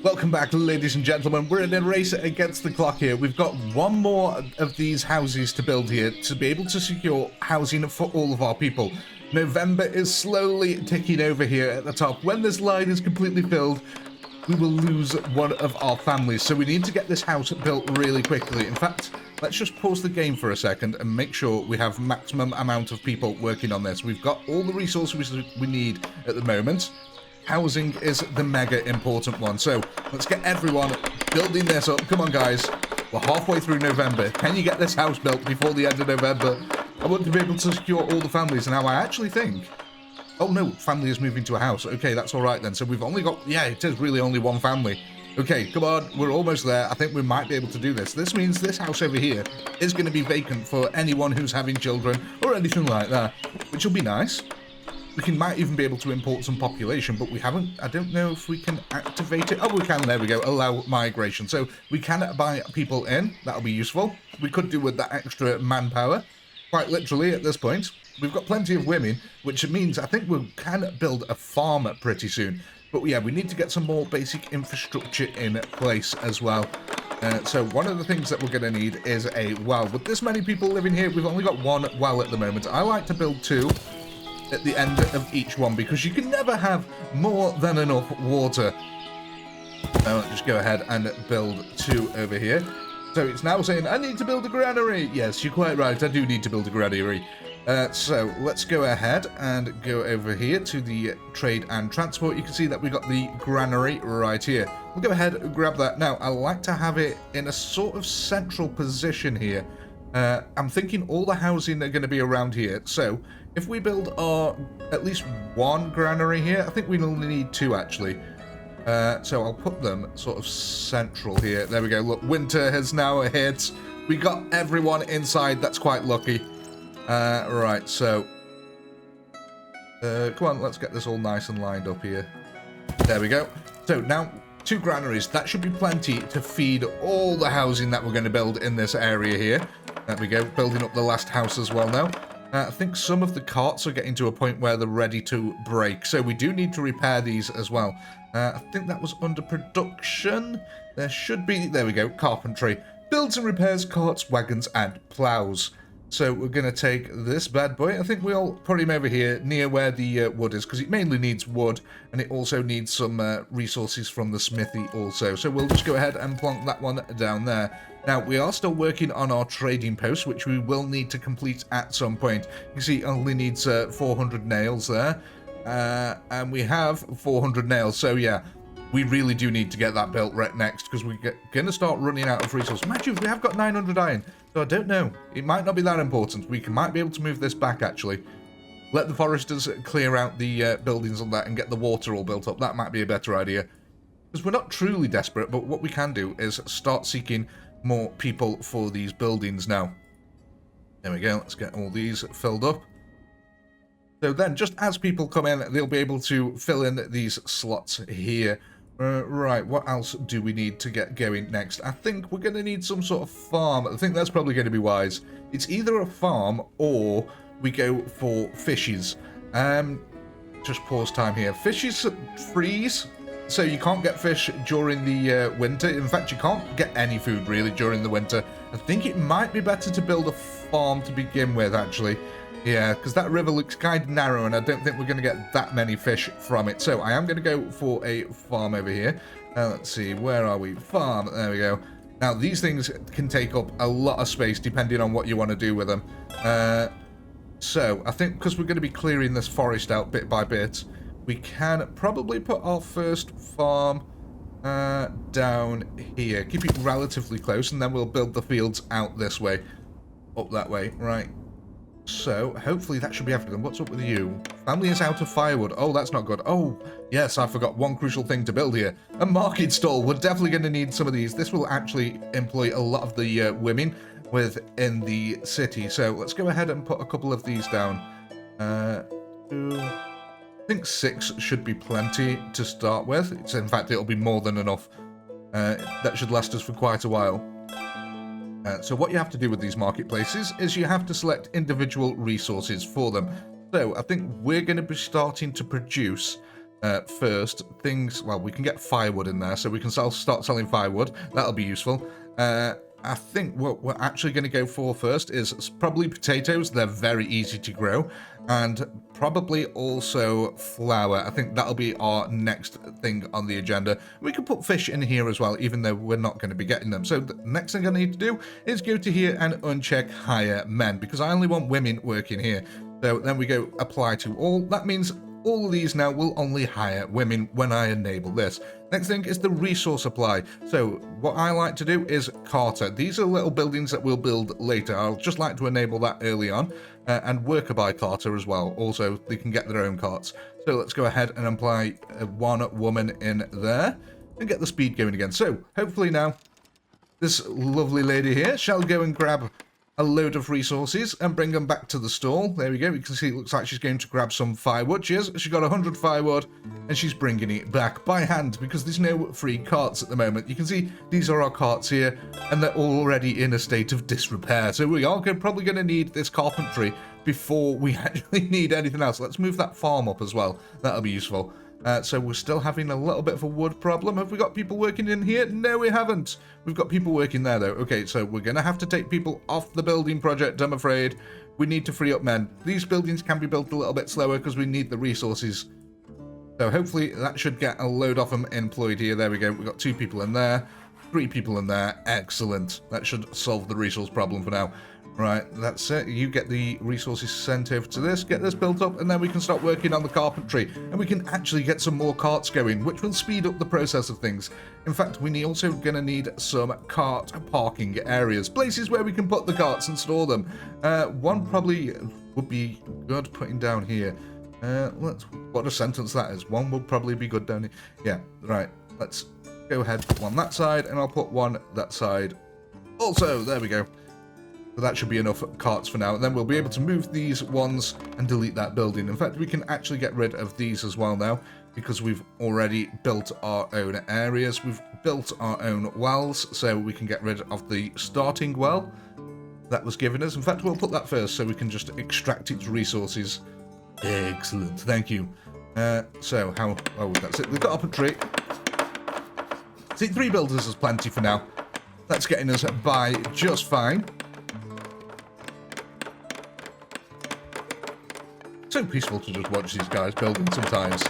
Welcome back, ladies and gentlemen. We're in a race against the clock here. We've got one more of these houses to build here to be able to secure housing for all of our people. November is slowly ticking over here at the top. When this line is completely filled, we will lose one of our families. So we need to get this house built really quickly. In fact, let's just pause the game for a second and make sure we have maximum amount of people working on this. We've got all the resources we need at the moment. Housing is the mega important one. So let's get everyone building this up. Come on, guys. We're halfway through November. Can you get this house built before the end of November? I want to be able to secure all the families. Now, I actually think... Oh, no. Family is moving to a house. Okay, that's all right then. So we've only got... Yeah, it is really only one family. Okay, come on. We're almost there. I think we might be able to do this. This means this house over here is going to be vacant for anyone who's having children or anything like that, which will be nice. We might even be able to import some population, but we haven't. I don't know if we can activate it. Oh, we can. There we go. Allow migration. So we can buy people in. That'll be useful. We could do with that extra manpower, quite literally at this point. We've got plenty of women, which means I think we can build a farm pretty soon. But yeah, we need to get some more basic infrastructure in place as well. So one of the things that we're going to need is a well. With this many people living here, we've only got one well at the moment. I like to build two at the end of each one, because you can never have more than enough water. Now, just go ahead and build two over here. So it's now saying, I need to build a granary. Yes, you're quite right. I do need to build a granary. So let's go ahead and go over here to the trade and transport. You can see that we got the granary right here. We'll go ahead and grab that. Now, I like to have it in a sort of central position here. I'm thinking all the housing are going to be around here. So if we build our at least one granary here, I think we only need two actually. So I'll put them sort of central here. There we go. Look, winter has now hit. We got everyone inside. That's quite lucky. Right, so come on, let's get this all nice and lined up here. There we go. So now, two granaries. That should be plenty to feed all the housing that we're going to build in this area here. There we go, building up the last house as well now. I think some of the carts are getting to a point where they're ready to break, so we do need to repair these as well. I think that was under production. There should be, there we go, carpentry. Builds and repairs carts, wagons, and plows. So we're going to take this bad boy. I think we'll put him over here near where the wood is, because it mainly needs wood, and it also needs some resources from the smithy also. So we'll just go ahead and plonk that one down there. Now, we are still working on our trading post, which we will need to complete at some point. You can see it only needs 400 nails there, and we have 400 nails. So yeah, we really do need to get that built right next, because we're going to start running out of resources. Mind you, we have got 900 iron, so I don't know. It might not be that important. We might be able to move this back, actually. Let the foresters clear out the buildings on that and get the water all built up. That might be a better idea. Because we're not truly desperate, but what we can do is start seeking more people for these buildings now. There we go. Let's get all these filled up. So then, just as people come in, they'll be able to fill in these slots here. Right, what else do we need to get going next? I think we're going to need some sort of farm. I think that's probably going to be wise. It's either a farm or we go for fishes. Just pause time here. Fishes freeze, so you can't get fish during the winter. In fact, you can't get any food really during the winter. I think it might be better to build a farm to begin with, actually. Yeah, because that river looks kind of narrow, and I don't think we're going to get that many fish from it. So I am going to go for a farm over here. Let's see, where are we? Farm, there we go. Now, these things can take up a lot of space depending on what you want to do with them. So I think because we're going to be clearing this forest out bit by bit, we can probably put our first farm down here. Keep it relatively close, and then we'll build the fields out this way. Up that way, right. So, hopefully that should be everything. What's up with you? Family is out of firewood. Oh, that's not good. Oh, yes, I forgot one crucial thing to build here. A market stall. We're definitely going to need some of these. This will actually employ a lot of the women within the city. So, let's go ahead and put a couple of these down. I think 6 should be plenty to start with. In fact, it'll be more than enough. That should last us for quite a while. So what you have to do with these marketplaces is you have to select individual resources for them. So I think we're going to be starting to produce first. Things, well, we can get firewood in there, so we can start selling firewood. That'll be useful. I think what we're actually going to go for first is probably potatoes. They're very easy to grow. And probably also flour. I think that'll be our next thing on the agenda. We can put fish in here as well, even though we're not going to be getting them. So the next thing I need to do is go to here and uncheck hire men, because I only want women working here. So then we go apply to all. That means all of these now will only hire women when I enable this. Next thing is the resource supply. So what I like to do is Carter. These are little buildings that we'll build later. I'll just like to enable that early on. And worker by Carter as well. Also, they can get their own carts. So let's go ahead and apply one woman in there and get the speed going again. So hopefully now this lovely lady here shall go and grab a load of resources and bring them back to the stall. There we go. You can see it looks like she's going to grab some firewood. She's got 100 firewood and she's bringing it back by hand because there's no free carts at the moment. You can see these are our carts here and they're already in a state of disrepair. So we are probably going to need this carpentry before we actually need anything else. Let's move that farm up as well. That'll be useful. So we're still having a little bit of a wood problem. Have we got people working in here? No, we haven't. We've got people working there, though. Okay, so we're going to have to take people off the building project, I'm afraid. We need to free up men. These buildings can be built a little bit slower because we need the resources. So hopefully that should get a load of them employed here. There we go. We've got 2 people in there, 3 people in there. Excellent. That should solve the resource problem for now. Right, that's it. You get the resources sent over to this, get this built up, and then we can start working on the carpentry. And we can actually get some more carts going, which will speed up the process of things. In fact, we're also going to need some cart parking areas, places where we can put the carts and store them. One probably would be good putting down here. What a sentence that is. One would probably be good down here. Yeah, right. Let's go ahead, put one that side, and I'll put one that side. Also, there we go. So that should be enough carts for now. And then we'll be able to move these ones and delete that building. In fact, we can actually get rid of these as well now because we've already built our own areas. We've built our own wells, so we can get rid of the starting well that was given us. In fact, we'll put that first so we can just extract its resources. Excellent. Thank you. So how... Oh, that's it. The carpentry. See, 3 builders is plenty for now. That's getting us by just fine. So peaceful to just watch these guys building sometimes.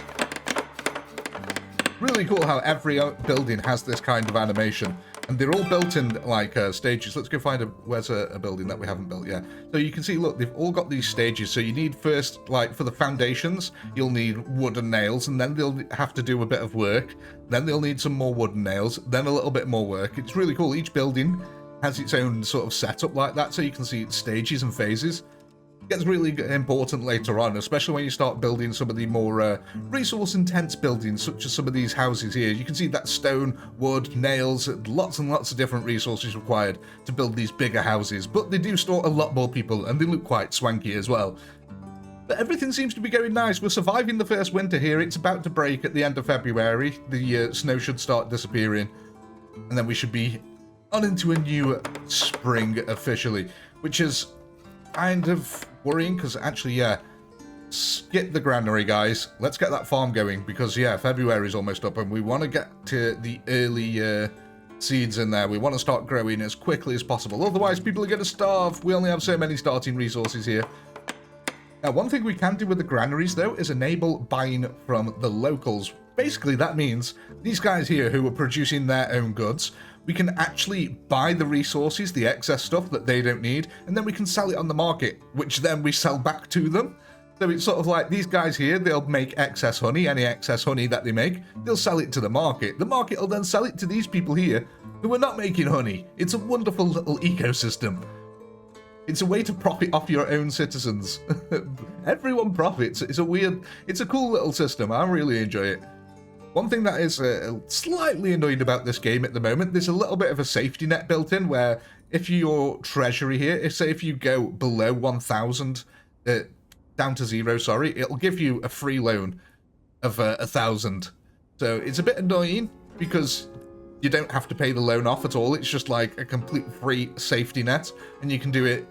Really cool how every building has this kind of animation. And they're all built in, like, stages. Let's go find where's a building that we haven't built yet. So you can see, look, they've all got these stages. So you need first, like, for the foundations, you'll need wooden nails. And then they'll have to do a bit of work. Then they'll need some more wooden nails. Then a little bit more work. It's really cool. Each building has its own sort of setup like that. So you can see stages and phases. Gets really important later on, especially when you start building some of the more resource-intense buildings, such as some of these houses here. You can see that stone, wood, nails, lots and lots of different resources required to build these bigger houses, but they do store a lot more people, and they look quite swanky as well. But everything seems to be going nice. We're surviving the first winter here. It's about to break at the end of February. The snow should start disappearing, and then we should be on into a new spring officially, which is kind of worrying because actually, yeah, skip the granary, guys. Let's get that farm going because, yeah, February's almost up and we want to get to the early seeds in there. We want to start growing as quickly as possible. Otherwise, people are going to starve. We only have so many starting resources here. Now, one thing we can do with the granaries, though, is enable buying from the locals. Basically, that means these guys here who are producing their own goods, we can actually buy the resources, the excess stuff that they don't need, and then we can sell it on the market, which then we sell back to them. So it's sort of like these guys here, they'll make excess honey, any excess honey that they make, they'll sell it to the market. The market will then sell it to these people here who are not making honey. It's a wonderful little ecosystem. It's a way to profit off your own citizens. Everyone profits. It's a cool little system. I really enjoy it. One thing that is slightly annoying about this game at the moment, there's a little bit of a safety net built in where if your treasury here, if you go below 1,000, down to 0, sorry, it'll give you a free loan of 1,000. So it's a bit annoying because you don't have to pay the loan off at all. It's just like a complete free safety net and you can do it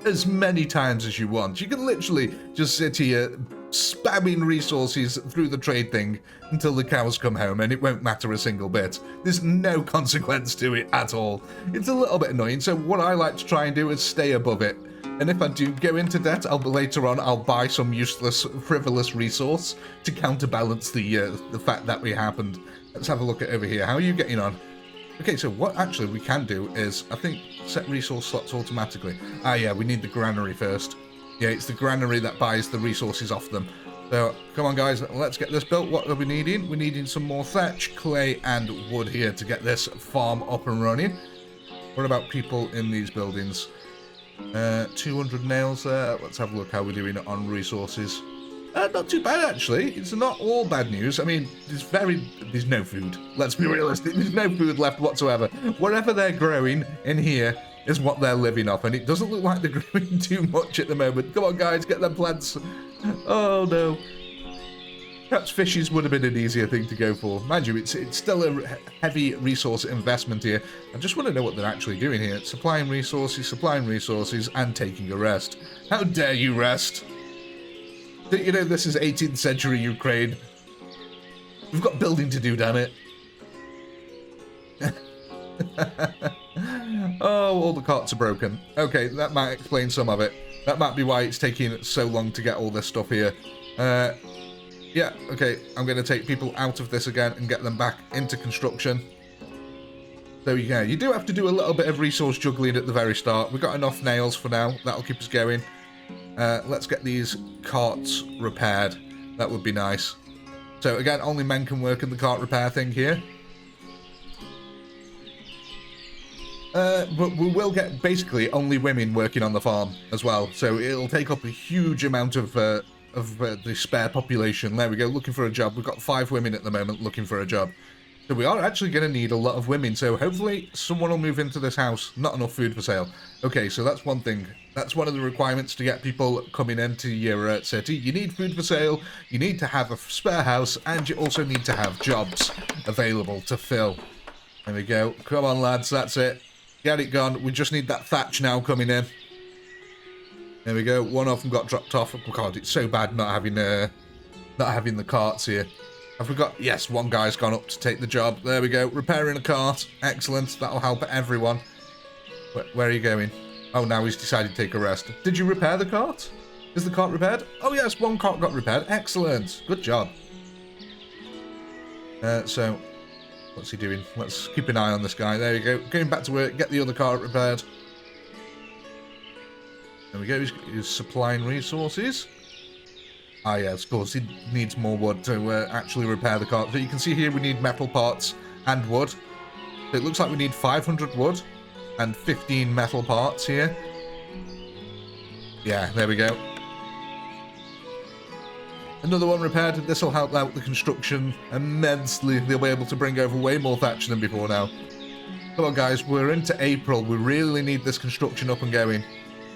as many times as you want. You can literally just sit here spamming resources through the trade thing until the cows come home, and it won't matter a single bit. There's no consequence to it at all. It's a little bit annoying, so what I like to try and do is stay above it. And if I do go into debt, later on I'll buy some useless, frivolous resource to counterbalance the fact that we happened. Let's have a look at over here. How are you getting on? Okay, so what actually we can do is, I think, set resource slots automatically. Ah, yeah, we need the granary first. Yeah, it's the granary that buys the resources off them. So, come on, guys, let's get this built. What are we needing? We're needing some more thatch, clay, and wood here to get this farm up and running. What about people in these buildings? 200 nails there. Let's have a look how we're doing on resources. Not too bad, actually. It's not all bad news. I mean, there's no food. Let's be realistic. There's no food left whatsoever. Whatever they're growing in here is what they're living off, and it doesn't look like they're growing too much at the moment. Come on, guys, get them plants. Oh, no. Perhaps fishes would have been an easier thing to go for. Mind you, it's still a heavy resource investment here. I just want to know what they're actually doing here. Supplying resources, and taking a rest. How dare you rest? You know, this is 18th century Ukraine. We've got building to do, damn it. Oh, all the carts are broken. Okay, that might explain some of it. That might be why it's taking so long to get all this stuff here. Yeah, okay, I'm going to take people out of this again and get them back into construction. So yeah, you do have to do a little bit of resource juggling at the very start. We've got enough nails for now. That'll keep us going. Let's get these carts repaired. That would be nice. So again, only men can work in the cart repair thing here. But we will get basically only women working on the farm as well. So it'll take up a huge amount of the spare population. There we go, looking for a job. We've got 5 women at the moment looking for a job. So we are actually going to need a lot of women. So hopefully someone will move into this house. Not enough food for sale. Okay, so that's one thing. That's one of the requirements to get people coming into your city. You need food for sale, you need to have a spare house, and you also need to have jobs available to fill. There we go. Come on, lads, that's it. Get it gone. We just need that thatch now coming in. There we go. One of them got dropped off. Oh God, it's so bad not having the carts here. Have we got... Yes, one guy's gone up to take the job. There we go. Repairing a cart. Excellent. That'll help everyone. Where are you going? Oh, now he's decided to take a rest. Did you repair the cart? Is the cart repaired? Oh, yes, one cart got repaired. Excellent. Good job. So, what's he doing? Let's keep an eye on this guy. There we go. Going back to work. Get the other cart repaired. There we go. He's supplying resources. Ah, yes, of course. He needs more wood to actually repair the cart. So you can see here we need metal parts and wood. So it looks like we need 500 wood and 15 metal parts here. Yeah, there we go. Another one repaired. This will help out the construction immensely. They'll be able to bring over way more thatch than before now. Come on, guys. We're into April. We really need this construction up and going.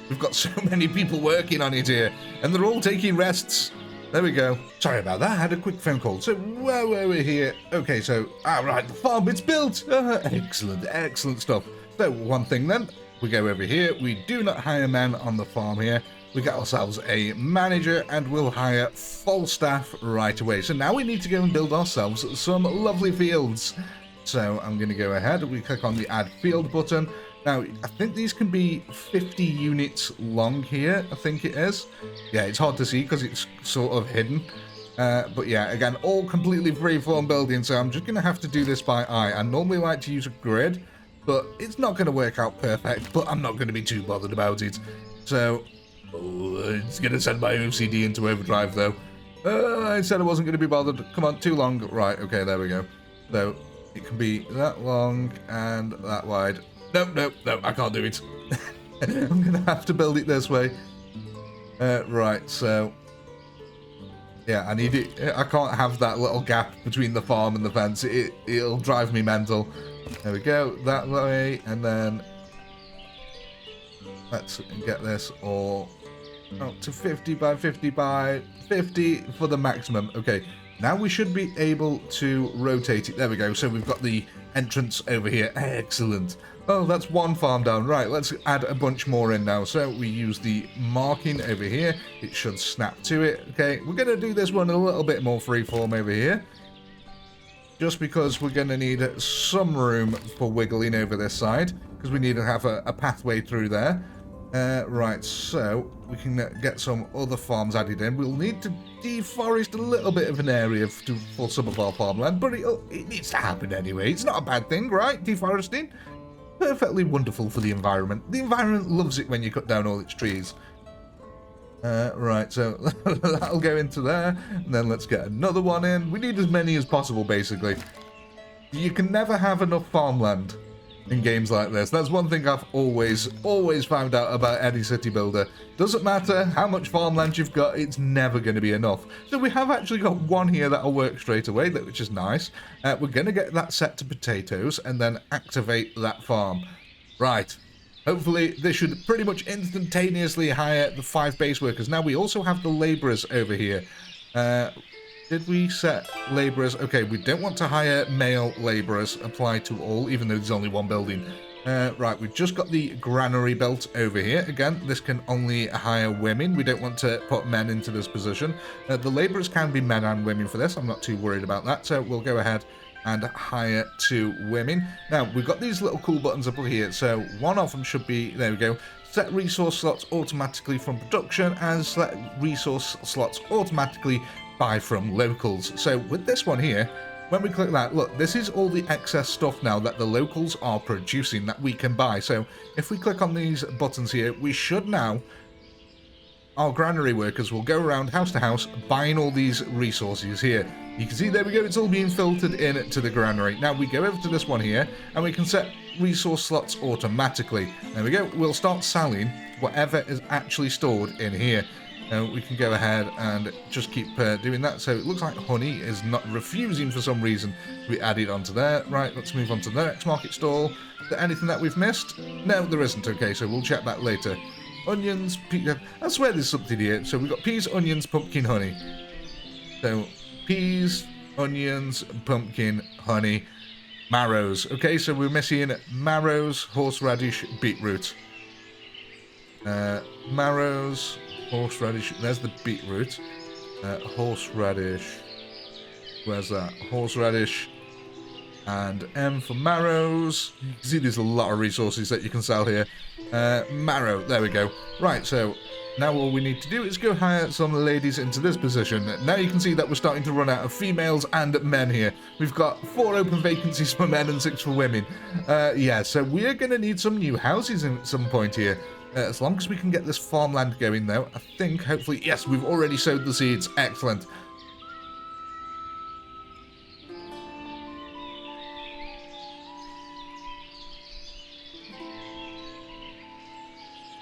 We've got so many people working on it here, and they're all taking rests. There we go. Sorry about that. I had a quick phone call. So, where were we here? Okay, so, right, the farm, it's built. Excellent, excellent stuff. So, one thing then, we go over here. We do not hire men on the farm here. We get ourselves a manager, and we'll hire full staff right away. So now we need to go and build ourselves some lovely fields. So, I'm going to go ahead. We click on the Add Field button. Now, I think these can be 50 units long here, I think it is. Yeah, it's hard to see because it's sort of hidden. But yeah, again, all completely free-form building, so I'm just going to have to do this by eye. I normally like to use a grid, but it's not going to work out perfect, but I'm not going to be too bothered about it. So, it's going to send my OCD into overdrive, though. I said I wasn't going to be bothered. Come on, too long. Right, okay, there we go. So, it can be that long and that wide. No, I can't do it. I'm going to have to build it this way. Right, so... Yeah, I need it. I can't have that little gap between the farm and the fence. It'll drive me mental. There we go, that way, and then... Let's get this all Oh, to 50 by 50 by 50 for the maximum. Okay, now we should be able to rotate it. There we go. So we've got the entrance over here. Excellent. Oh, that's one farm down. Right, let's add a bunch more in now. So we use the marking over here. It should snap to it. Okay, we're going to do this one a little bit more freeform over here, just because we're going to need some room for wiggling over this side, because we need to have a pathway through there. Right, so we can get some other farms added in. We'll need to deforest a little bit of an area for some of our farmland, but it needs to happen anyway. It's not a bad thing, right? Deforesting? Perfectly wonderful for the environment. The environment loves it when you cut down all its trees. Right, so that'll go into there, and then let's get another one in. We need as many as possible, basically. You can never have enough farmland in games like this. That's one thing I've always found out about any city builder. Doesn't matter how much farmland you've got, it's never going to be enough. So we have actually got one here that'll work straight away, which is nice. We're going to get that set to potatoes and then activate that farm. Right. Hopefully this should pretty much instantaneously hire the 5 base workers. Now we also have the labourers over here. Did we set labourers? Okay, we don't want to hire male labourers. Apply to all, even though there's only one building. Right, we've just got the granary built over here. Again, this can only hire women. We don't want to put men into this position. The labourers can be men and women for this. I'm not too worried about that. So we'll go ahead and hire 2 women. Now, we've got these little cool buttons up here. So one of them should be, there we go, set resource slots automatically from production and select resource slots automatically buy from locals. So with this one here, when we click that, look, this is all the excess stuff now that the locals are producing that we can buy. So if we click on these buttons here, we should now, our granary workers will go around house to house buying all these resources here. You can see, there we go, it's all being filtered in to the granary. Now we go over to this one here and we can set resource slots automatically. There we go, we'll start selling whatever is actually stored in here. We can go ahead and just keep doing that. So it looks like honey is not refusing for some reason to be added onto there. Right, let's move on to the next market stall. Is there anything that we've missed? No, there isn't. Okay, so we'll check that later. Onions, I swear there's something here. So we've got peas, onions, pumpkin, honey. So peas, onions, pumpkin, honey, marrows. Okay, so we're missing marrows, horseradish, beetroot. Marrows, horseradish, there's the beetroot. Horseradish, where's that? Horseradish, and M for marrows. You can see there's a lot of resources that you can sell here. Marrow, there we go. Right, so now all we need to do is go hire some ladies into this position. Now you can see that we're starting to run out of females and men here. We've got 4 open vacancies for men and 6 for women. Yeah, so we're going to need some new houses at some point here. As long as we can get this farmland going, though, I think, hopefully, yes, we've already sowed the seeds. Excellent.